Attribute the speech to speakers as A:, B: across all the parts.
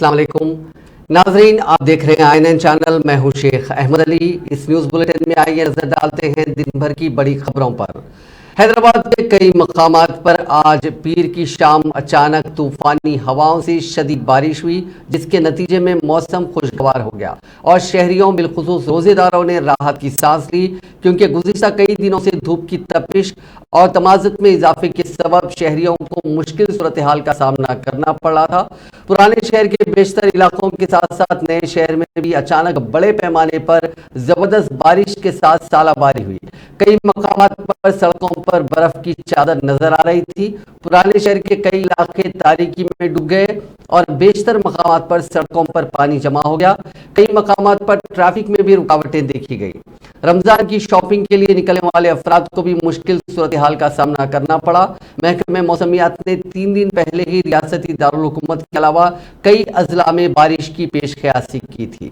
A: अस्सलाम वालेकुम नाजरीन, आप देख रहे हैं INN चैनल। मैं हूं शेख अहमद अली। इस न्यूज़ बुलेटिन में आइए नजर डालते हैं दिन भर की बड़ी खबरों पर। हैदराबाद के कई मकामात पर आज पीर की शाम अचानक तूफानी हवाओं से शदीद बारिश हुई, जिसके नतीजे में मौसम खुशगवार हो गया और शहरियों बिलखुसूस रोजेदारों ने राहत की सांस ली, क्योंकि गुज़िश्ता कई दिनों से धूप की तपिश और तमाज़त में इजाफे के सबब शहरियों को मुश्किल सूरत हाल का सामना करना पड़ रहा था। पुराने शहर के बेशतर इलाकों के साथ साथ नए शहर में भी अचानक बड़े पैमाने पर जबरदस्त बारिश के साथ सालाबारी हुई। कई मकामात पर सड़कों पर बर्फ की चादर नजर आ रही थी। पुराने शहर के कई इलाके तारीकी में डूब गए और बेशतर मकामात पर सड़कों पर पानी जमा हो गया। कई मकामात पर ट्रैफिक में भी रुकावटें देखी गई। रमजान की शॉपिंग के लिए निकलने वाले अफराद को भी मुश्किल सूरत हाल का सामना करना पड़ा। महकमे मौसमियात ने 3 दिन पहले ही रियासती दारुल हुकूमत के अलावा कई अजला में बारिश की पेशकयासी की थी।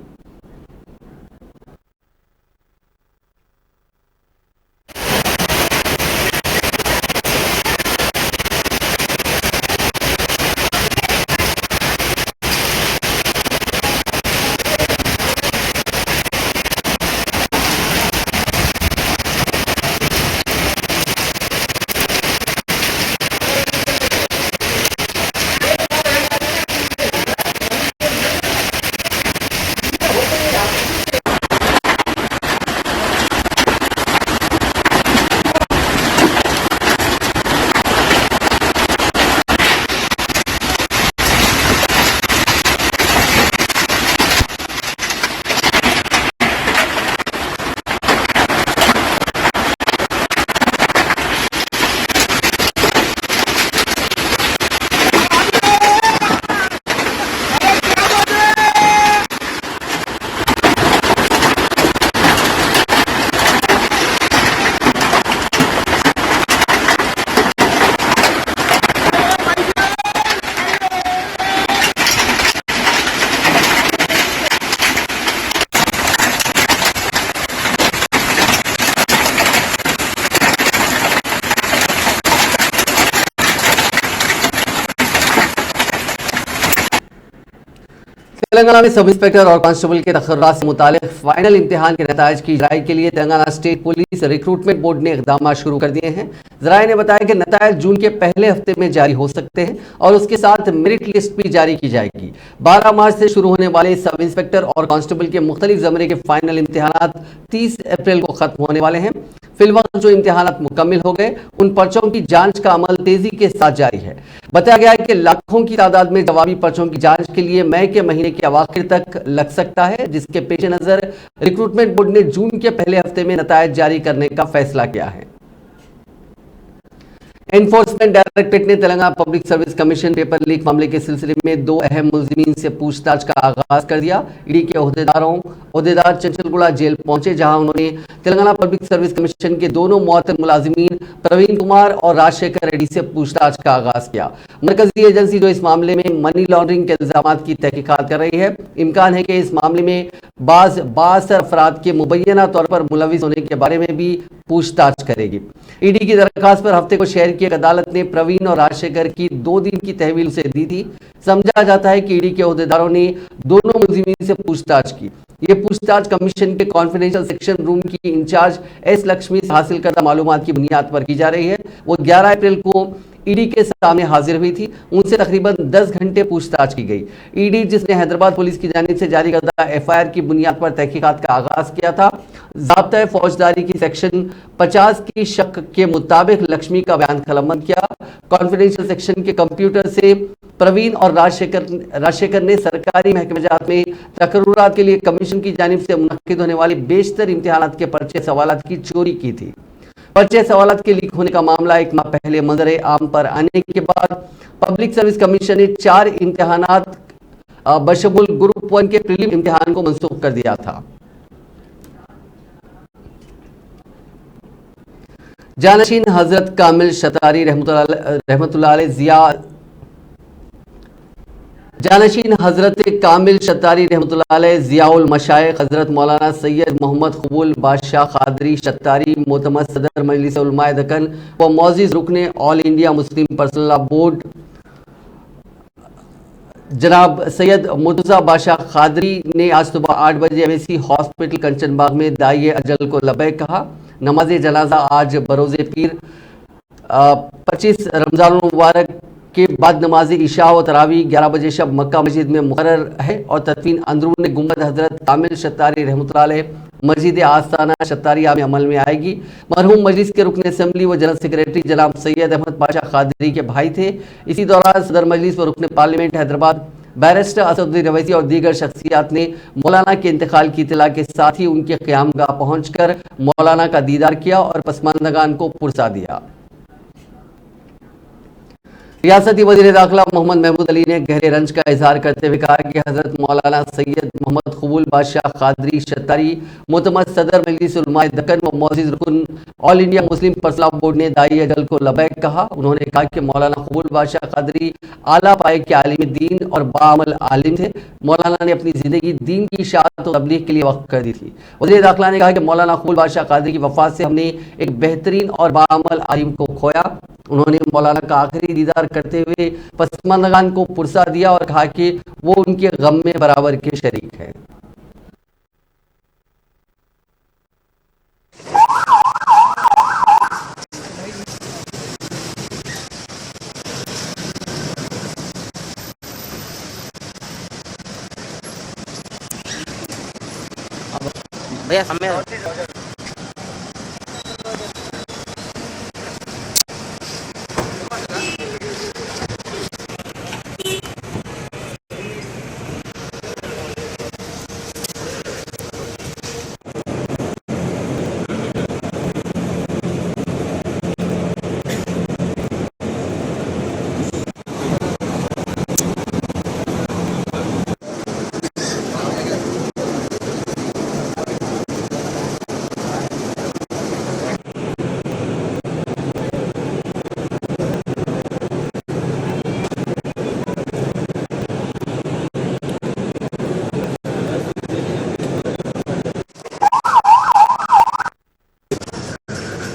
A: तेलंगाना में सब इंस्पेक्टर और कांस्टेबल के तकर्रात से मुतालिक फाइनल इम्तिहान के नताइज की इजराई के लिए Telangana state police recruitment board ने इकदाम शुरू कर दिए हैं। जराये ने बताया कि नताइज जून के पहले हफ्ते में जारी हो सकते हैं और उसके साथ मेरिट लिस्ट भी जारी की जाएगी। 12 मार्च से शुरू होने वाले सब इंस्पेक्टर और कांस्टेबल के मुख्तलिफ ज़मरे के फाइनल इम्तिहान 30 अप्रैल को खत्म होने वाले हैं। फिलवक्त जो इम्तिहान मुकम्मिल हो गए उन पर्चों की जांच का अमल तेजी के साथ जारी है। बताया गया है कि लाखों की तादाद में जवाबी पर्चों की जांच के लिए मई के महीने के अवाखिर तक लग सकता है, जिसके पेश नजर रिक्रूटमेंट बोर्ड ने जून के पहले हफ्ते में नतायज जारी करने का फैसला किया है। एनफोर्समेंट डायरेक्टरेट ने Telangana public service commission paper leak मामले के सिलसिले में 2 अहम मुलजिमीन से पूछताछ का आगाज कर दिया। ईडी के ओहदेदार चंचलगुड़ा जेल पहुंचे, जहां उन्होंने तेलंगाना पब्लिक सर्विस कमीशन के दोनों मुअत्तल मुलाजिमीन प्रवीण कुमार और राजशेखर रेड्डी से पूछताछ का आगाज किया। मरकजी एजेंसी जो इस मामले में मनी लॉन्ड्रिंग के इल्जामात की तहकीकात कर रही है, इम्कान है कि इस मामले में बाज़ अफराद के मुबैना तौर पर मुलविस होने के बारे में भी पूछताछ करेगी। ईडी की दरखास्त पर हफ्ते को शहर की एक अदालत ने प्रवीण और राजशेखर की 2 दिन की तहवील उसे दी थी। समझा जाता है कि ईडी के ओहदेदारों ने दोनों मुलजिमीन से पूछताछ की। ये पूछताछ कमीशन के कॉन्फिडेंशियल सेक्शन रूम की इंचार्ज एस लक्ष्मी से हासिल करदा मालूमात की बुनियाद पर की जा रही है। वो 11 अप्रैल को ईडी के सामने हाजिर हुई थी। उनसे तकरीबन 10 घंटे पूछताछ की गई। ईडी, जिसने हैदराबाद पुलिस की जानिब से जारी करदा FIR की बुनियाद पर तहकीकात का आगाज किया था, ज़ाब्ता फौजदारी की सेक्शन 50 की शक के मुताबिक लक्ष्मी का बयान कलमबंद किया। कॉन्फिडेंशियल सेक्शन के कंप्यूटर से प्रवीण और राजशेखर ने सरकारी महकमेजात में तकर्रुरात के लिए कमीशन की जानिब से मुनक्किद होने वाली बेशतर इम्तिहानात के पर्चे सवालात की चोरी की थी। पर्चे सवालात के लीक होने का मामला 1 माह पहले मंजरे आम पर आने के बाद पब्लिक सर्विस कमीशन ने 4 इम्तिहानात बशमुल ग्रुप 1 के प्रीलिम इम्तिहान को मंसूख कर दिया था। जानशीन हजरत कामिल शतारी रहमतुल्लाह अलैह जानशीन हजरत कामिल शतारी रहमतुल्लाह अलैह ज़ियाउल मशाइख हजरत मौलाना सैयद मोहम्मद कबूल बादशाह कादरी शतारी मोतमद सदर मजलिस उलमाए दक्कन व मौजिज़ रुकने all India Muslim personal law board जनाब सैयद मुर्तज़ा बादशाह कादरी ने आज सुबह 8 बजे एमएसी हॉस्पिटल कंचनबाग में दाई अजल को लबैक कहा। नमाज जनाजा आज बरोज़े पीर 25 रमज़ान मुबारक के बाद नमाज इशा और तरावी 11 बजे शब मक्का मस्जिद में मुकर्रर है और तदफीन अंदरून गुंबद हजरत कामिल शत्तारी रहमतुल्लाह अलैह मस्जिद आस्ताना शत्तारिया में अमल में आएगी। मरहूम मजलिस के रुकन असम्बली व जनरल सेक्रेटरी जनाब सैयद अहमद बादशाह कादरी के भाई थे। इसी दौरान सदर मजलिस व रुकन पार्लियामेंट हैदराबाद बैरिस्टर असदुद्दीन रवैसी और दीगर शख्सियात ने मौलाना के इंतकाल की इत्तला के साथ ही उनके क़यामगाह पहुंचकर मौलाना का दीदार किया और पसमानदगान को पुरसा दिया। रियासती वज़ीर दाखिला मोहम्मद महमूद अली ने गहरे रंज का इजहार करते हुए कहा कि हज़रत मौलाना सैयद मोहम्मद कबूल बादशाह कादरी शत्तारी मोतमद सदर मजलिस उलमाए दक्कन व मोअज़्ज़िज़ रुकन all India Muslim personal law board ने दाई अजल को लबैक कहा। उन्होंने कहा कि मौलाना कबूल बादशाह कादरी आला पाए के आलिम दीन और बाअमल आलिम थे। मौलाना ने अपनी ज़िंदगी दीन की इशाअत और तबलीग के लिए वक्फ कर दी थी। वज़ीर दाखिला ने कहा कि मौलाना कबूल बादशाह कादरी की वफ़ात से हमने एक बेहतरीन और बाअमल आलिम को खोया। उन्होंने मौलाना का आखिरी दीदार करते हुए पसमानदगान को पुरसा दिया और कहा कि वो उनके गम में बराबर के शरीक हैं।
B: भैया समय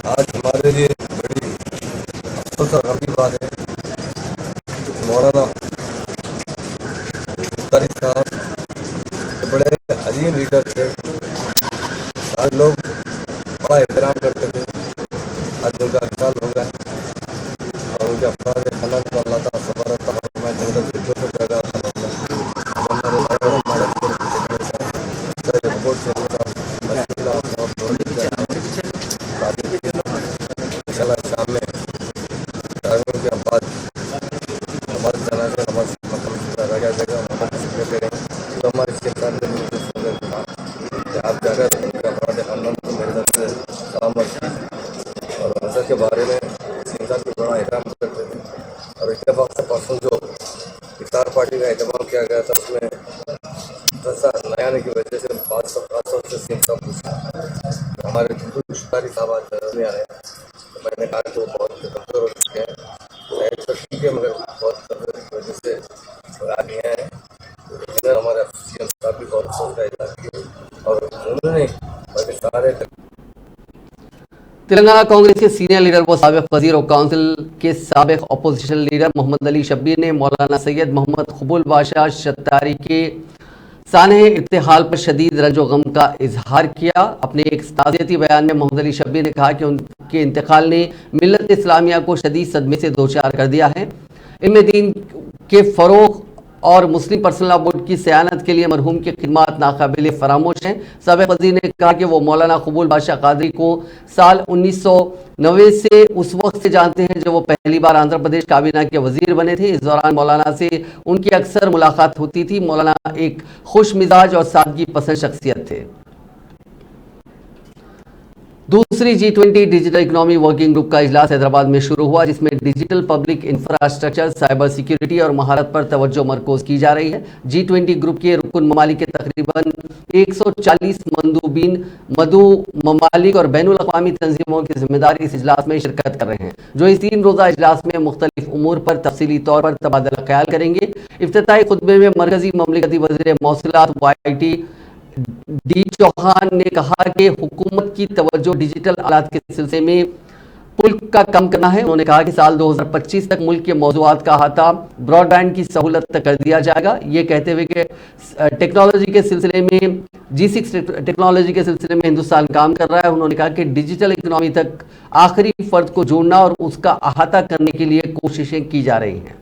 C: आज हमारे लिए बड़ी अफसोस और गम की बात है। मौलाना शत्तारी साहब बड़े अजीम लीडर थे। आज लोग बड़ा एहतराम करते थे। आज उनका इंतकाल हो गया और उनके अफराद खाना को अल्लाह ताला सबर मैं जंगल से जो पैदा शाम में के बाद हमारे जनाजे नमाज रखा जाएगा। तो हमारे आप जाकर उनके अपराध खानदान को मेरे तरफ से सलामत और नजर के बारे में इंसान को बड़ा एहतराम करते थे। और इत्तेफाक से परसों जो इफ्तार पार्टी का एहतमाम किया गया था उसमें ऐसा नया आने की वजह से 500 से सीम साहब हमारे शत्तारी साहब आज नहीं आए। तो मैंने कहा कि वो बहुत कमज़ोर हो चुके हैं। तो ठीक है मगर बहुत कमज़ोर की वजह से आ गए हैं। तो हमारे सीएम साहब भी बहुत सोच का इजहार किया और उन्होंने बल्कि सारे
A: तेलंगाना कांग्रेस के सीनियर लीडर व साबिक वजीर और काउंसिल के साबिक अपोजिशन लीडर मोहम्मद अली शब्बीर ने मौलाना सैयद मोहम्मद कबूल बादशाह शत्तारी के साने इर्तिहाल पर शदीद रंजो गम का इजहार किया। अपने एक ताज़ियती बयान में मोहम्मद अली शब्बीर ने कहा कि उनके इंतकाल ने मिल्लत इस्लामिया को शदीद सदमे से दोचार कर दिया है। इनमें दीन के फ़रोग़ और मुस्लिम पर्सनल लॉ बोर्ड की सयानत के लिए मरहूम की खिदमत नाकाबिल फरामोश हैं। साबिक़ वज़ीर ने कहा कि वो मौलाना कबूल बादशाह कादरी को साल 1990 से उस वक्त से जानते हैं जब वो पहली बार आंध्र प्रदेश काबीना के वजीर बने थे। इस दौरान मौलाना से उनकी अक्सर मुलाकात होती थी। मौलाना एक खुश मिजाज और सादगी पसंद शख्सियत थे। दूसरी G20 digital economy working group का इजलास हैदराबाद में शुरू हुआ, जिसमें digital public infrastructure, cyber security और महारत पर तवज्जो मरकूज की जा रही है। G20 ग्रुप के रुकन ममालिक के तकरीबन 140 मंदूबीन मदू ममालिक और बैनुल अक़वामी तंजीमों की जिम्मेदारी इस इजलास में शिरकत कर रहे हैं, जो इस 3 रोज़ा इजलास में मुख्तलिफ उमूर पर तफसीली तौर पर तबादला ख्याल करेंगे। इफ्तिताई खुतबे में मरकजी ममलिकती वज़ीर मौसूलात YT डी चौहान ने कहा कि हुकूमत की तवज्जो डिजिटल आलात के सिलसिले में पुल का कम करना है। उन्होंने कहा कि साल 2025 तक मुल्क के मौजूआत का अहाता ब्रॉडबैंड की सहूलत तक कर दिया जाएगा। ये कहते हुए कि टेक्नोलॉजी के सिलसिले में G6 टेक्नोलॉजी के सिलसिले में हिंदुस्तान काम कर रहा है। उन्होंने कहा कि डिजिटल इकोनॉमी तक आखिरी फर्द को जोड़ना और उसका अहाता करने के लिए कोशिशें की जा रही हैं।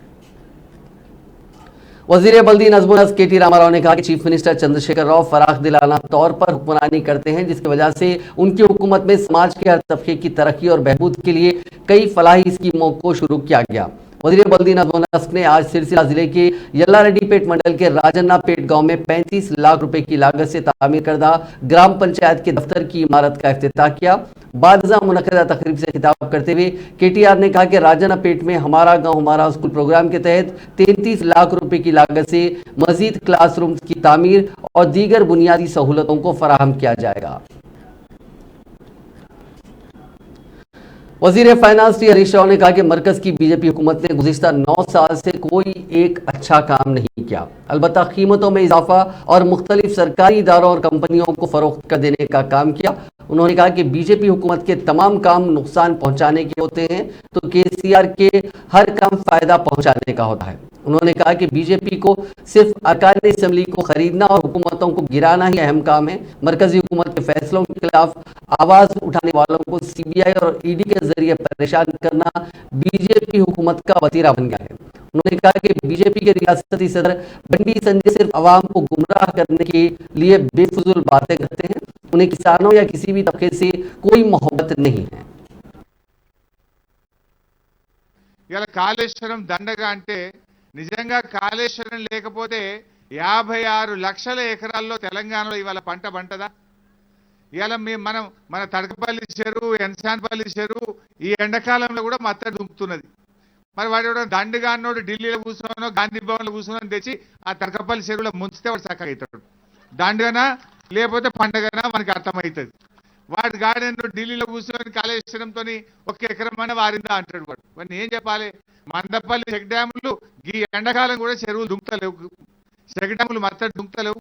A: वजीर बल्दी नज़्म नस्क KT रामाराव ने कहा कि चीफ मिनिस्टर चंद्रशेखर राव फराख दिलाना तौर पर हुक्मरानी करते हैं, जिसकी वजह से उनकी हुकूमत में समाज के हर तबके की तरक्की और बहबूद के लिए कई फलाही स्कीमों को शुरू किया गया। वजीर बल्दी नज़्म नस्क ने आज सिलसिला जिले के यल्लारेड्डीपेट मंडल के राजन्ना पेट गांव में 35 लाख रुपए की लागत से तामीर करदा ग्राम पंचायत के दफ्तर की इमारत का इफ्तिताह किया। बादजा मुनक़दा तकरीब से खिताब करते हुए KTR ने कहा कि राजन्ना पेट में हमारा गांव हमारा स्कूल प्रोग्राम के तहत 33 लाख रुपए की लागत से मजीद क्लासरूम की तामीर और दीगर बुनियादी सहूलतों को फराहम किया जाएगा। वजीर फाइनेंस टी हरीश राव ने कहा कि मरकज की बीजेपी हुकूमत ने गुज़िश्ता 9 साल से कोई एक अच्छा काम नहीं किया, अलबत्ता कीमतों में इजाफा और मुख्तलिफ सरकारी इदारों और कंपनियों को फरोख्त कर देने का काम किया। उन्होंने कहा कि बीजेपी हुकूमत के तमाम काम नुकसान पहुंचाने के होते हैं तो KCR के हर काम फायदा पहुंचाने का होता है। उन्होंने कहा कि बीजेपी को सिर्फ अरकान असम्बली को खरीदना और हुकूमतों को गिराना ही अहम काम है। मरकजी हुकूमत के फैसलों के खिलाफ आवाज उठाने वालों को CBI और ED के जरिए परेशान करना बीजेपी हुकूमत का वतीरा बन गया है। उन्होंने कहा कि बीजेपी के रियासती सदर बंडी संजय सिर्फ अवाम को गुमराह करने के लिए बेफजूल बातें करते हैं। उन्हें किसानों या किसी भी तबके से कोई मोहब्बत नहीं है।
D: ఇలా కాళేశ్వరం దండగా అంటే నిజంగా కాళేశ్వరం లేకపోతే 56 లక్షల ఎకరాల్లో తెలంగాణలో ఇవాళ పంట పంటదా? ఇవాళ మనం మన తడకపల్లి చెరువు, ఎన్సాన్పల్లి చెరువు ఈ ఎండాకాలంలో కూడా మత్తడి దుంకుతున్నది. మరి వాడు దండగా అన్నోడు ఢిల్లీలో కూర్చోనో గాంధీ భవన్లో కూర్చోనో తెచ్చి ఆ తడకపల్లి చెరువులో ముంచితే వాడు చక్కగా అవుతాడు. దండగనా లేకపోతే పండగనా మనకి అర్థమవుతుంది. వాడు గార్డెన్ ఢిల్లీలో కూర్చొని కాళేశ్వరంతో 1 ఎకరం అన్న వారిందా అంటాడు వాడు. వాడిని ఏం చెప్పాలి? మందపల్లి చెక్ డ్యాములు ఈ ఎండాకాలం కూడా చెరువులు దుంకుతలేవు, చెక్ డ్యాములు మత్తడి దుంకుతలేవు.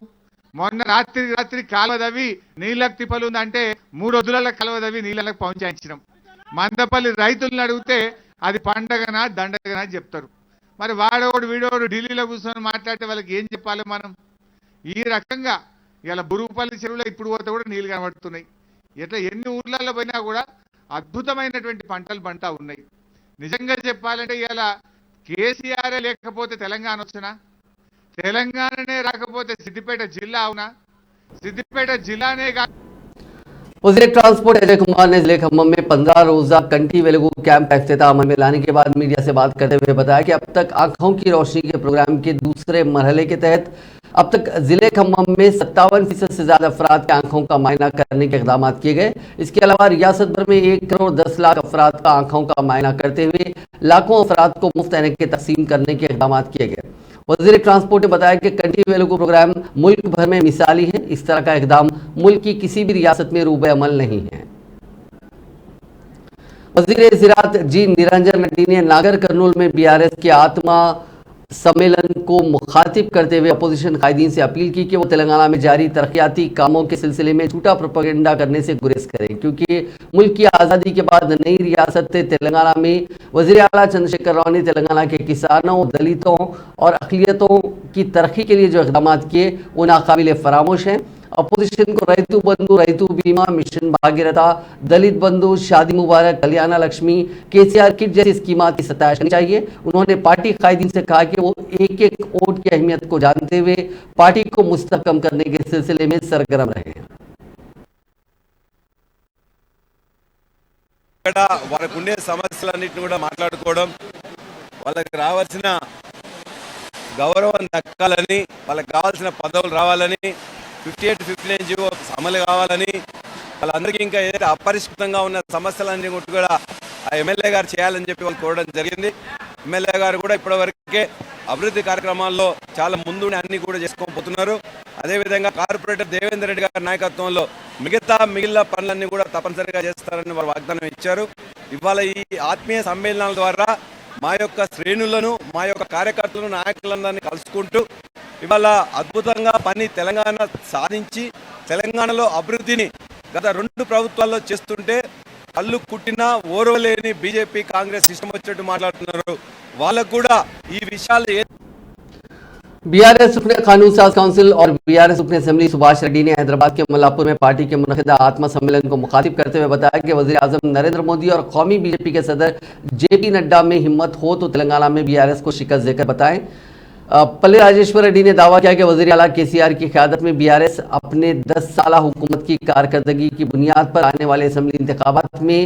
D: మొన్న రాత్రి కాలువదవి నీళ్ళకు తిప్పలు ఉందంటే 3 రోజులలో కాలువదవి నీళ్ళకు పౌంచాయించినాం. మందపల్లి రైతులను అడిగితే అది పండగనా దండగనా చెప్తారు. మరి వాడోడు వీడోడు ఢిల్లీలో కూర్చొని మాట్లాడితే వాళ్ళకి ఏం చెప్పాలి మనం? ఈ రకంగా ఇలా బురుగుపల్లి చెరువులో ఇప్పుడు పోతే కూడా నీళ్ళు కనబడుతున్నాయి. ఇట్లా ఎన్ని ఊర్లలో పోయినా కూడా అద్భుతమైనటువంటి పంటలు పంటా ఉన్నాయి. నిజంగా చెప్పాలంటే ఇలా KCR లేకపోతే తెలంగాణ వచ్చినా, తెలంగాణనే రాకపోతే సిద్దిపేట జిల్లా అవునా? సిద్దిపేట జిల్లానే
A: वज़ीर ट्रांसपोर्ट अजय कुमार ने जिले खम्मम में 15 रोजा कंटी वेलुगु कैंप का इफ्तिताह अमल में लाने के बाद मीडिया से बात करते हुए बताया कि अब तक आंखों की रोशनी के प्रोग्राम के दूसरे मरहले के तहत अब तक जिले खम्मम में 57% से ज्यादा अफराद के आंखों का मायना करने के इकदाम किए गए। इसके अलावा रियासत भर में 1 करोड़ 10 लाख अफराद का आंखों का मायना करते हुए लाखों अफराद को मुफ्त ऐनकें तकसीम करने के इकदाम किए गए। वज़ीर ट्रांसपोर्ट ने बताया कि कंटी वेलुगु प्रोग्राम मुल्क भर में मिसाली है। इस तरह का इकदाम मुल्क की किसी भी रियासत में रूबे अमल नहीं है। वज़ीर ज़राअत जी निरंजन रेड्डी ने नागर कर्नूल में BRS के आत्मा सम्मेलन को मुखातिब करते हुए अपोजिशन कायदीन से अपील की कि वो तेलंगाना में जारी तरक्याती कामों के सिलसिले में झूठा प्रोपेगेंडा करने से गुरेज करें, क्योंकि मुल्क की आज़ादी के बाद नई रियासत तेलंगाना में वज़ीर आला चंद्रशेखर राव ने तेलंगाना के किसानों, दलितों और अक़लियतों की तरक्की के लिए जो इक़दाम किए वो नाकाबिल फरामोश हैं। अपोजिशन को रैतु बंधु, रैतु बीमा, मिशन भागीरथा, दलित बंधु, शादी मुबारक, कल्याणा लक्ष्मी, KCR किट जैसी स्कीमात की सताइश करनी चाहिए। उन्होंने पार्टी कायदीन से कहा कि वो एक वोट की अहमियत को जानते हुए पार्टी को मुस्तहकम करने के सिलसिले में सरगर्म रहे।
E: వాళ్ళకు ఉండే సమస్యలన్నింటినీ కూడా మాట్లాడుకోవడం, వాళ్ళకి రావాల్సిన గౌరవం దక్కాలని, వాళ్ళకి కావాల్సిన పదవులు రావాలని, 58-59 జీవో అమలు కావాలని, వాళ్ళందరికీ ఇంకా ఏదైతే అపరిష్కృతంగా ఉన్న సమస్యలన్నీ కూడా ఆ ఎమ్మెల్యే గారు చేయాలని చెప్పి వాళ్ళు కోరడం జరిగింది. ఎమ్మెల్యే గారు కూడా ఇప్పటివరకే అభివృద్ధి కార్యక్రమాల్లో చాలా ముందుండి అన్ని కూడా చేసుకోబోతున్నారు. అదేవిధంగా కార్పొరేటర్ దేవేందర్ రెడ్డి గారి నాయకత్వంలో మిగిలిన పనులన్నీ కూడా తప్పనిసరిగా చేస్తారని వారు వాగ్దానం ఇచ్చారు. ఇవాళ ఈ ఆత్మీయ సమ్మేళనాల ద్వారా మా యొక్క శ్రేణులను, మా యొక్క కార్యకర్తలను, నాయకులందరినీ కలుసుకుంటూ ఇవాళ అద్భుతంగా పని తెలంగాణ సాధించి తెలంగాణలో అభివృద్ధిని గత 2 ప్రభుత్వాల్లో చేస్తుంటే కళ్ళు కుట్టినా ఓర్వలేని బీజేపీ కాంగ్రెస్ ఇష్టం వచ్చినట్టు మాట్లాడుతున్నారు. వాళ్ళకు కూడా ఈ విషయాలు
A: बीआरएस सुप्रीम कानून साज काउंसिल और BRS supreme assembly Subhash Reddy ने हैदराबाद के मल्लापुर में पार्टी के मुनक़िदा आत्मा सम्मेलन को मुखातिब करते हुए बताया कि वज़ीर आज़म नरेंद्र मोदी और कौमी बीजेपी के सदर जेपी नड्डा में हिम्मत हो तो तेलंगाना में बीआरएस को शिकस्त देकर बताएं। पल्ले राजेश्वर रेड्डी ने दावा किया कि वज़ीर आला केसीआर की क़यादत में बीआरएस अपने 10 साल हुकूमत की कारकर्दगी की बुनियाद पर आने वाले असेंबली इंतखाबात में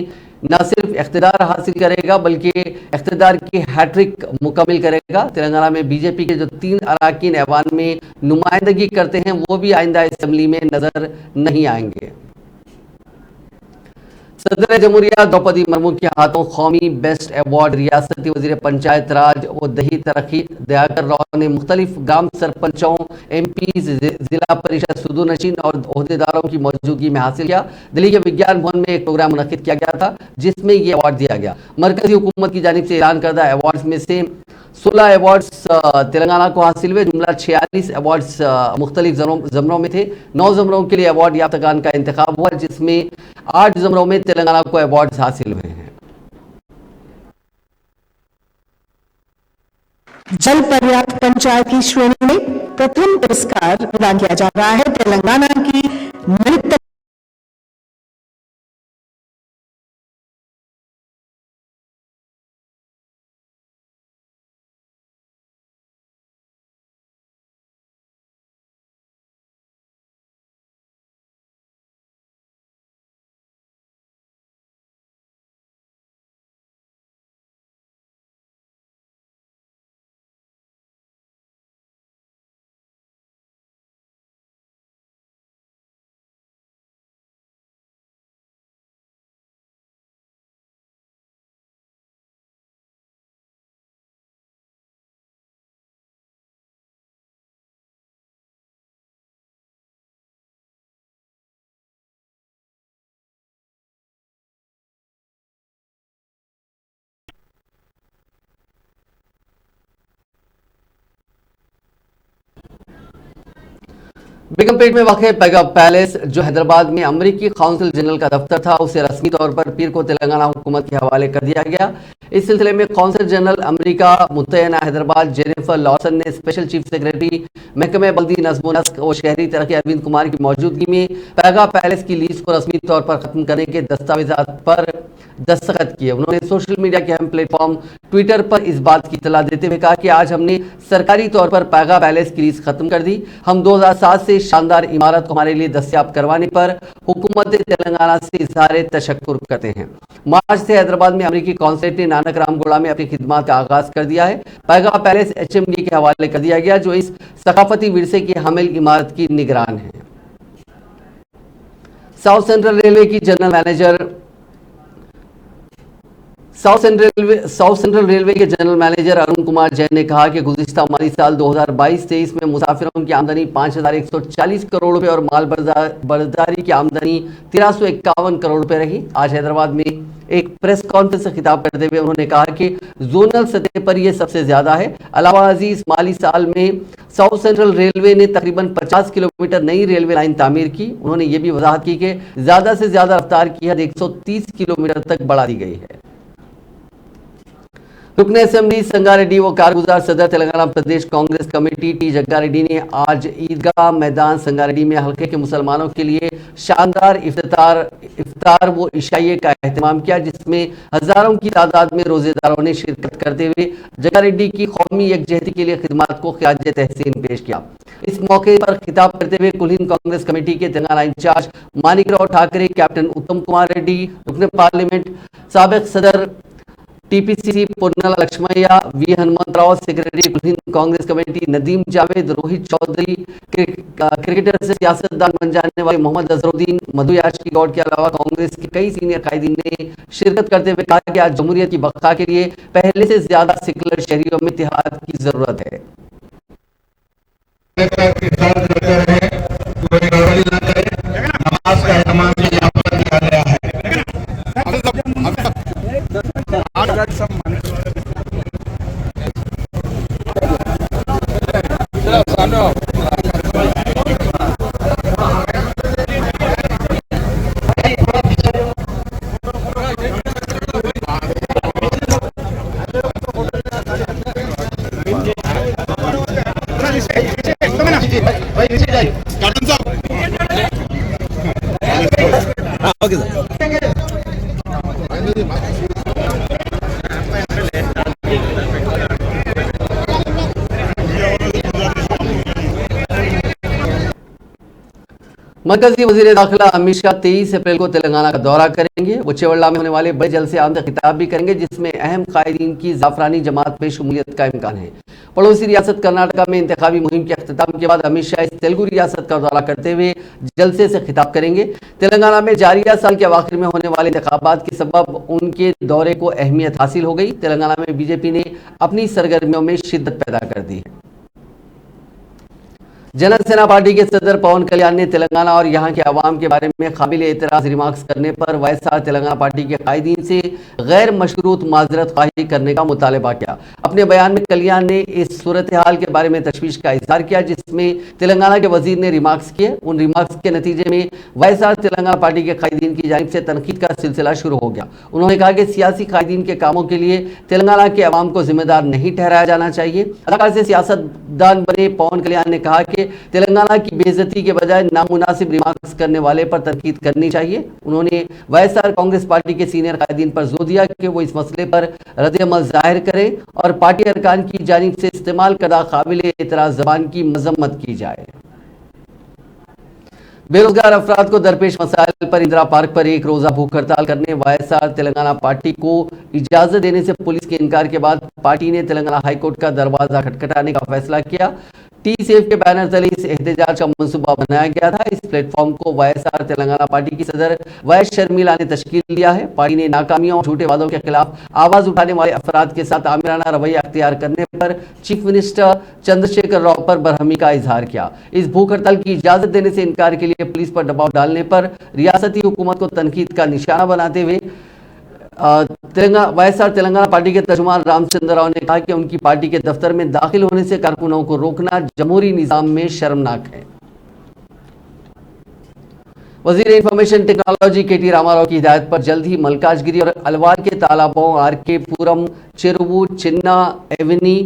A: न सिर्फ इख्तिदार हासिल करेगा बल्कि इख्तिदार की हैट्रिक मुकम्मल करेगा। तेलंगाना में बीजेपी के जो 3 अरकान ऐवान में नुमाइंदगी करते हैं वो भी आइंदा असेंबली में नजर नहीं आएंगे। सदर जमहूरिया द्रौपदी मुर्मू के हाथों कौमी बेस्ट अवार्ड रियासती वजीर पंचायत राज व दही तरक्की दयाकर राव ने मुख्तलिफ ग्राम सरपंचों, MP, जिला परिषद सुदूरनशीन और ओहदेदारों की मौजूदगी में हासिल किया। दिल्ली के विज्ञान भवन में एक प्रोग्राम मुनक्किद किया गया था जिसमें ये अवार्ड दिया गया। मरकजी हुकूमत की जानिब से ऐलान करदा अवार्ड्स में से 16 अवार्ड्स तेलंगाना को हासिल हुए। जुमला 46 अवार्ड्स मुख्तलिफ ज़मरों में थे। 9 ज़मरों के लिए अवार्ड याफ्तागान का इंतखाब हुआ जिसमें 8 ज़मरों में तेलंगाना को अवार्ड्स हासिल हुए हैं।
F: जल पर्याप्त पंचायत की श्रेणी में प्रथम पुरस्कार प्रदान किया जा रहा है तेलंगाना की नृत्य
A: बेगमपेट में वाक़ पैगा पैलेस जो हैदराबाद में अमरीकी काउंसिल जनरल का दफ्तर था उसे रस्मी तौर पर पीर को तेलंगाना हुकूमत के हवाले कर दिया गया। इस सिलसिले में काउंसिल जनरल अमरीका मुत्तहदा हैदराबाद जेनिफर लॉसन ने स्पेशल चीफ सेक्रेटरी महकमे बल्दी नज़्म नस्क और शहरी तरक्की अरविंद कुमार की मौजूदगी में पैगा पैलेस की लीज को रस्मी तौर पर खत्म करने के दस्तावेजात पर दस्तखत किए। उन्होंने सोशल मीडिया के अहम प्लेटफॉर्म ट्विटर पर इस बात की इत्तला देते हुए कहा कि आज हमने सरकारी तौर पर पैगा पैलेस की लीज खत्म कर दी। हम 2007 से शानदार इमारत को हमारे लिए दस्तयाब करवाने पर हुकूमत तेलंगाना से इज़हार तशक्कुर करते हैं। मार्च से हैदराबाद में अमरीकी कॉन्सुलेट ने नानक रामगोड़ा में अपनी खिदमत का आगाज कर दिया है। पैगा पैलेस HMD के हवाले कर दिया गया जो इस सकाफती विरसे की हामिल इमारत की निगरान है। साउथ सेंट्रल रेलवे की general manager south central railway के जनरल मैनेजर अरुण कुमार जैन ने कहा कि गुज़िश्ता माली साल 2022-23 में मुसाफिरों की आमदनी 5,140 करोड़ रुपए और माल बर्दारी की आमदनी 1351 करोड़ रुपए रही। आज हैदराबाद में एक प्रेस कॉन्फ्रेंस से खिताब करते हुए उन्होंने कहा कि जोनल सतह पर यह सबसे ज्यादा है। अलावा अजीज माली साल में साउथ सेंट्रल रेलवे ने तकरीबन 50 किलोमीटर नई रेलवे लाइन तामीर की। उन्होंने ये भी वजाहत की कि ज्यादा से ज्यादा रफ्तार की हद 130 किलोमीटर तक बढ़ा दी गई है। रुकन असेंबली संगारेड्डी व कारगुजार सदर तेलंगाना प्रदेश कांग्रेस कमेटी टी जग्गारेड्डी ने आज ईदगाह मैदान संगारेड्डी में हल्के के मुसलमानों के लिए शानदार इफ्तार व इशाइये का एहतमाम किया जिसमें हजारों की तादाद में रोजेदारों ने शिरकत करते हुए जग्गारेड्डी की कौमी यकजहती के लिए खिदमत को ख्याज तहसीन पेश किया। इस मौके पर खिताब करते हुए कुल हिंद कांग्रेस कमेटी के तेलंगाना इंचार्ज मानिकराव ठाकरे, कैप्टन उत्तम कुमार रेड्डी, रुकन पार्लियामेंट साबिक सदर TPCC पुन्नला लक्ष्मయ్య, V हनुमंतराव, सेक्रेटरी कुल हिंद कांग्रेस कमेटी नदीम जावेद, रोहित चौधरी, क्रिकेटर से सियासतदान बन जाने वाले मोहम्मद अजहरुद्दीन, मधु याशी गौड़ के अलावा कांग्रेस के कई सीनियर कायदीन ने शिरकत करते हुए कहा कि आज जमहूरियत की बका के लिए पहले से ज्यादा सेकुलर शहरियों में इत्तेहाद की जरूरत है।
E: Okay sir.
A: मरकजी वजीर दाखिला अमित शाह 23 अप्रैल को तेलंगाना का दौरा करेंगे। वो चेवल्ला में होने वाले बड़े जलसे आम तक खिताब भी करेंगे, जिसमें अहम कायदीन की जाफरानी जमात में शमूलियत का इम्कान है। पड़ोसी रियासत कर्नाटका में इंतखाबी मुहिम के अख्ताम के बाद अमित शाह इस तेलुगु रियासत का दौरा करते हुए जलसे से खिताब करेंगे। तेलंगाना में जारिया साल के आखिर में होने वाले इंतखाबात के सबब उनके दौरे को अहमियत हासिल हो गई। तेलंगाना में बीजेपी ने अपनी सरगर्मियों में शिद्दत पैदा कर दी है। जनसेना पार्टी के सदर पवन कल्याण ने तेलंगाना और यहां के अवाम के बारे में काबिल एतराज रिमार्क्स करने पर वायएसआर तेलंगाना पार्टी के कायदीन से गैर मशरूत माजरत ख्वाही करने का मुतालबा किया। अपने बयान में कल्याण ने इस सूरत हाल के बारे में तशवीश का इजहार किया, जिसमें तेलंगाना के वजीर ने रिमार्क्स किए। उन रिमार्क्स के नतीजे में वायएसआर तेलंगाना पार्टी के कायदीन की जानिब से तनकीद का सिलसिला शुरू हो गया। उन्होंने कहा कि सियासी कायदीन के कामों के लिए तेलंगाना के अवाम को जिम्मेदार नहीं ठहराया जाना चाहिए। अदाकार से सियासतदान बने पवन कल्याण ने कहा कि तेलंगाना की बेइज्जती के बजाय नामुनासिब रिमार्क्स करने वाले पर तनकीद करनी चाहिए। उन्होंने वायएसआर कांग्रेस पार्टी के सीनियर कायदीन पर जोर दिया कि वो इस मसले पर रद्द-ए-अमल जाहिर करें और पार्टी अरकान की जानिब से इस्तेमाल करदा काबिल एतराज ज़बान की मजम्मत की जाए। बेरोजगार अफराद को दरपेश मसाइल पर इंदिरा पार्क पर एक रोजा भूख हड़ताल करने वायएसआर तेलंगाना पार्टी को इजाजत देने से पुलिस के इनकार के बाद पार्टी ने तेलंगाना हाईकोर्ट का दरवाजा खटखटाने का फैसला किया। टी सेफ के बैनर तले इस एहतजाज का मंसूबा बनाया गया था। इस प्लेटफॉर्म को वायएसआर तेलंगाना पार्टी की सदर वायएस शर्मिला ने तश्कील दिया है। पार्टी ने नाकामियों और झूठे वादों के खिलाफ आवाज उठाने वाले अफराद के साथ आमिराना रवैया अख्तियार करने पर चीफ मिनिस्टर चंद्रशेखर राव पर बरहमी का इजहार किया। इस भूख हड़ताल की इजाजत देने से इनकार के लिए पुलिस पर दबाव डालने पर रियासती हुकूमत को तनकीद का निशाना बनाते हुए वायएसआर तेलंगाना पार्टी के तर्जुमान रामचंद्र राव ने कहा कि उनकी पार्टी के दफ्तर में दाखिल होने से कारकुनों को रोकना जमहूरी निजाम में शर्मनाक है। वजीर इंफॉर्मेशन टेक्नोलॉजी केटी रामाराव की हिदायत पर जल्द ही मलकाजगिरी और अलवार के तालाबों आरके पुरम, चेरुबू, चिन्ना, एवनी,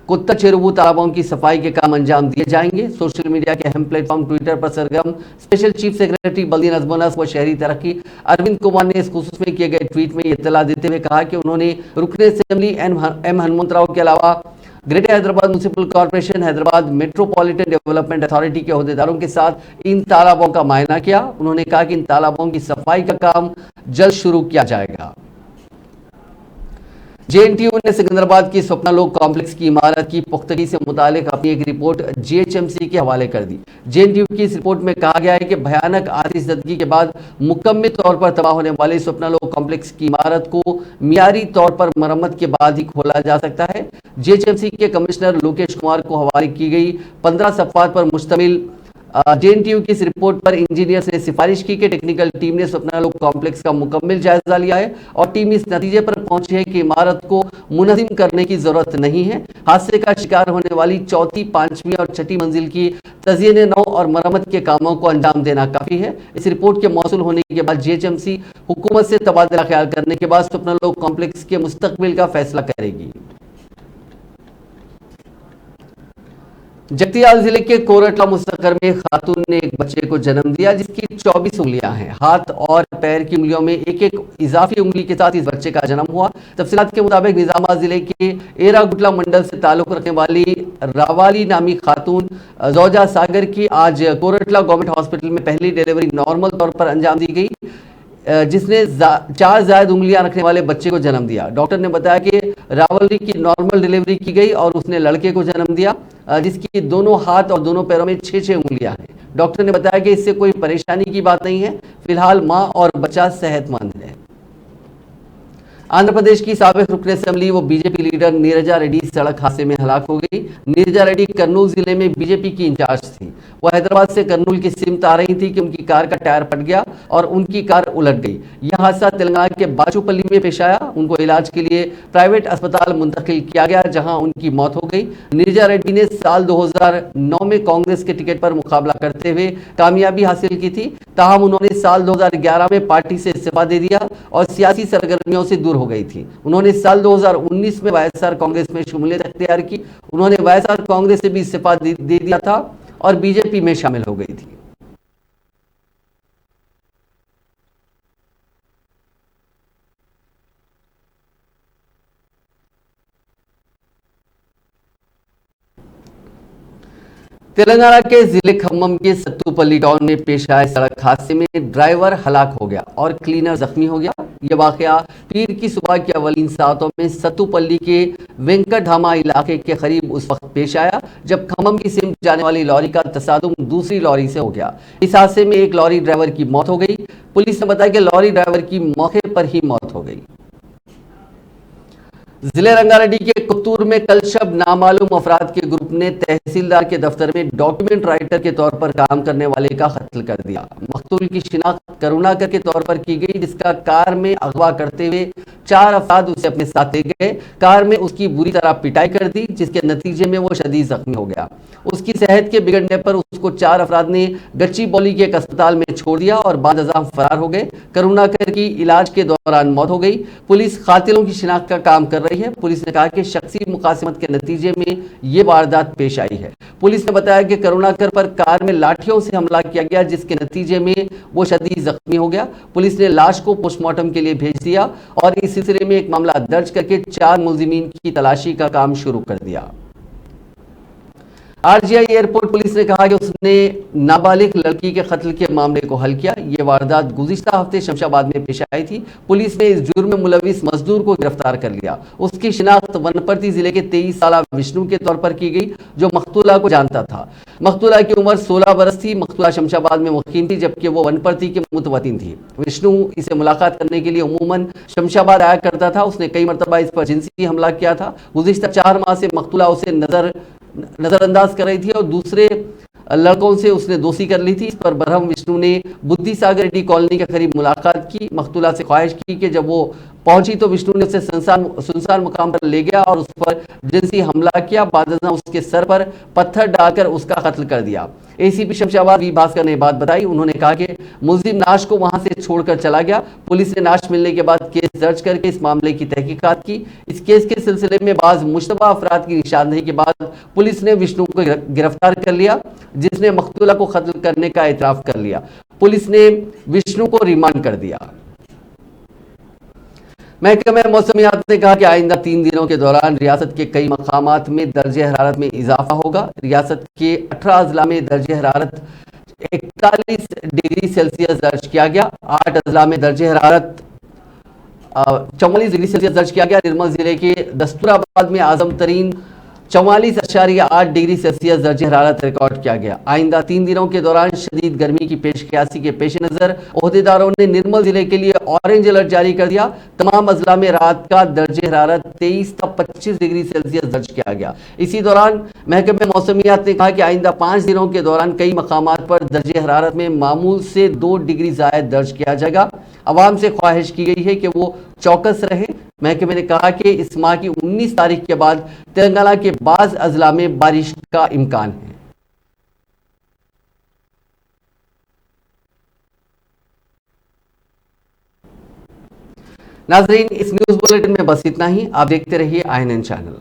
A: कोत्ता चेरुबू तालाबों की सफाई के काम अंजाम दिए जाएंगे। सोशल मीडिया के अहम प्लेटफॉर्म ट्विटर पर सरगर्म स्पेशल चीफ सेक्रेटरी बल्दी नजमोनस व शहरी तरक्की अरविंद कुमार ने इस खुसूस में किए गए ट्वीट में इत्तला देते हुए कहा कि उन्होंने रुकने असेंबली एम हनुमंतराव के अलावा greater Hyderabad municipal corporation, Hyderabad metropolitan development authority के अहदेदारों के साथ इन तालाबों का मुआयना किया। उन्होंने कहा कि इन तालाबों की सफाई का काम जल्द शुरू किया जाएगा। जेएनटीयू ने सिकंदराबाद की स्वप्नालोक कॉम्प्लेक्स की इमारत की पुख्तगी से मुतालिक अपनी एक रिपोर्ट जीएचएमसी के हवाले कर दी। जेएनटीयू की इस रिपोर्ट में कहा गया है कि भयानक आतिशज़दगी के बाद मुकम्मल तौर पर तबाह होने वाले स्वप्नालोक कॉम्प्लेक्स की इमारत को मियारी तौर पर मरम्मत के बाद ही खोला जा सकता है। जीएचएमसी के कमिश्नर लोकेश कुमार को हवाले की गई 15 सफ़हात पर मुश्तमिल जेएनटीयू की इस रिपोर्ट पर इंजीनियर्स ने सिफारिश की कि टेक्निकल टीम ने स्वप्नालोक कॉम्प्लेक्स का मुकम्मल जायजा लिया है और टीम इस नतीजे पर पहुंची है कि इमारत को मुनज़्ज़िम करने की जरूरत नहीं है। हादसे का शिकार होने वाली चौथी, पांचवी और छठी मंजिल की तज़यीन नौ और मरम्मत के कामों को अंजाम देना काफी है। इस रिपोर्ट के मौसूल होने के बाद जीएचएमसी हुकूमत से तबादला ख्याल करने के बाद स्वप्नालोक कॉम्प्लेक्स के मुस्तकबिल का फैसला करेगी। जगतियाल जिले के कोरटला मुस्तकर में खातून ने एक बच्चे को जन्म दिया जिसकी 24 उंगलियां हैं। हाथ और पैर की उंगलियों में एक एक इजाफी उंगली के साथ इस बच्चे का जन्म हुआ। तफसीलात के मुताबिक निजामाबाद जिले के एरागुटला मंडल से ताल्लुक रखने वाली रावाली नामी खातून जौजा सागर की आज कोरटला गवर्नमेंट हॉस्पिटल में पहली डिलीवरी नॉर्मल तौर पर अंजाम दी गई, जिसने 4 जायद उंगलियां रखने वाले बच्चे को जन्म दिया। डॉक्टर ने बताया कि रावली की नॉर्मल डिलीवरी की गई और उसने लड़के को जन्म दिया जिसकी दोनों हाथ और दोनों पैरों में 6-6 उंगलियां हैं। डॉक्टर ने बताया कि इससे कोई परेशानी की बात नहीं है। फिलहाल मां और बच्चा सेहतमंद है। आंध्र प्रदेश की साबिक रुकन असेंबली व बीजेपी लीडर नीरजा रेड्डी सड़क हादसे में हलाक हो गई। नीरजा रेड्डी कर्नूल जिले में बीजेपी की इंचार्ज थी। वह हैदराबाद से कर्नूल की सिमत आ रही थी कि उनकी कार का टायर फट गया और उनकी कार उलट गई। यह हादसा तेलंगाना के बाचूपल्ली में पेश आया। उनको इलाज के लिए प्राइवेट अस्पताल मुंतकिल किया गया जहां उनकी मौत हो गई। नीरजा रेड्डी ने साल 2009 में कांग्रेस के टिकट पर मुकाबला करते हुए कामयाबी हासिल की थी। ताहम उन्होंने साल 2011 में पार्टी से इस्तीफा दे दिया और सियासी सरगर्मियों से दूर हो गई थी। उन्होंने साल 2019 में वायएसआर कांग्रेस में शमूलियत अख्तियार की। उन्होंने वायएसआर कांग्रेस से भी इस्तीफा दे दिया था और बीजेपी में शामिल हो गई थी। तेलंगाना के जिले खम्मम के सत्तूपल्ली टाउन में पेश आए सड़क हादसे में ड्राइवर हलाक हो गया और क्लीनर जख्मी हो गया। यह वाकया पीर की सुबह के अवलीन सातों में सत्तूपल्ली के वेंकटधामा इलाके के करीब उस वक्त पेश आया जब खम्मम की सिमत जाने वाली लॉरी का तसादुम दूसरी लॉरी से हो गया। इस हादसे में एक लॉरी ड्राइवर की मौत हो गई। पुलिस ने बताया कि लॉरी ड्राइवर की मौके पर ही मौत हो गई। जिले रंगारेड्डी के कुत्तूर में कल शब नामालूम अफराद के ग्रुप ने तहसीलदार के दफ्तर में डॉक्यूमेंट राइटर के तौर पर काम करने वाले का कत्ल कर दिया। मकतूल की शिनाख्त करुणाकर के तौर पर की गई, जिसका कार में अगवा करते हुए 4 अफराद उसे अपने साथ ले गए। कार में उसकी बुरी तरह पिटाई कर दी, जिसके नतीजे में वो शदीद जख्मी हो गया। उसकी सेहत के बिगड़ने पर उसको 4 अफराद ने गच्चीबौली के एक अस्पताल में छोड़ दिया और बाद अज़ां फरार हो गए। करुणाकर की इलाज के दौरान मौत हो गई। पुलिस कातिलों की शिनाख्त का काम कर रही है। पुलिस ने कहा कि शख्सी मुकासिमत के नतीजे में ये वारदात पेश आई है। पुलिस ने बताया कि करुणाकर पर कार में लाठियों से हमला किया गया, जिसके नतीजे में वो शदीद जख्मी हो गया। पुलिस ने लाश को पोस्टमार्टम के लिए भेज दिया और इस सिलसिले में एक मामला दर्ज करके 4 मुल्जिमीन की तलाशी का काम शुरू कर दिया। आरजीआई एयरपोर्ट पुलिस ने कहा कि उसने नाबालिग लड़की के कत्ल के मामले को हल किया। ये वारदात गुज़िश्ता हफ्ते शमशाबाद में पेश आई थी। पुलिस ने इस जुर्म में मुलविस मजदूर को गिरफ्तार कर लिया। उसकी शिनाख्त वनपर्ती जिले के 23 साला विष्णु के तौर पर की गई, जो मकतूला को जानता था। मकतूला की उम्र 16 बरस थी। मकतूला शमशाबाद में मुकीम थी, जबकि वो वनपर्ती की मुतवतिन थी। विष्णु इसे मुलाकात करने के लिए उमूमन शमशाबाद आया करता था। उसने कई मरतबा इस पर जिनसी हमला किया था। गुज़िश्ता 4 माह से मकतूला उसे नजरअंदाज कर रही थी और दूसरे लड़कों से उसने दोस्ती कर ली थी। इस पर बरहम विष्णु ने बुद्धि सागर रेड्डी कॉलोनी के करीब मुलाकात की। मकतूला से ख्वाहिश की कि जब वो पहुंची तो विष्णु ने उसे सुनसान मुकाम पर ले गया और उस पर जिनसी हमला किया। बाद उसके सर पर पत्थर डालकर उसका कत्ल कर दिया। एसीपी शमशाबाद वी भास्कर ने बात बताई। उन्होंने कहा कि मुलजिम नाश को वहां से छोड़कर चला गया। पुलिस ने नाश मिलने के बाद केस दर्ज करके इस मामले की तहकीकात की। इस केस के सिलसिले में बाज मुश्तबा अफराद की निशानदेही के बाद पुलिस ने विष्णु को गिरफ्तार कर लिया, जिसने मकतूला को कत्ल करने का एतराफ कर लिया। पुलिस ने विष्णु को रिमांड कर दिया। महकमे मौसमियात ने कहा कि आइंदा 3 दिनों के दौरान रियासत के कई मकामात में दर्जे हरारत में इजाफा होगा। रियासत के 18 अजला में दर्जे हरारत 41 डिग्री सेल्सियस दर्ज किया गया। 8 अजला में दर्जे हरारत 44 डिग्री सेल्सियस दर्ज किया गया। निर्मल जिले के दस्तूराबाद में आजम तरीन 44.8 डिग्री सेल्सियस दर्जे हरारत रिकॉर्ड किया गया। आइंदा 3 दिनों के दौरान शदीद गर्मी की पेशकयासी के पेश नज़र ओहदेदारों ने निर्मल जिले के लिए ऑरेंज अलर्ट जारी कर दिया। तमाम अजला में रात का दर्जे हरारत 23 से 25 डिग्री सेल्सियस दर्ज किया गया। इसी दौरान महकमे मौसमियात ने कहा कि आइंदा 5 दिनों के दौरान कई मकामात पर दर्जे हरारत में मामूल से 2 डिग्री ज़ायद दर्ज किया जाएगा। अवाम से ख्वाहिश की गई है कि वो चौकस रहे। महकमे ने कहा कि इस माह की 19 तारीख के बाद तेलंगाना के बाज़ अजला में बारिश का इम्कान है। नाजरीन, इस न्यूज बुलेटिन में बस इतना ही। आप देखते रहिए INN चैनल।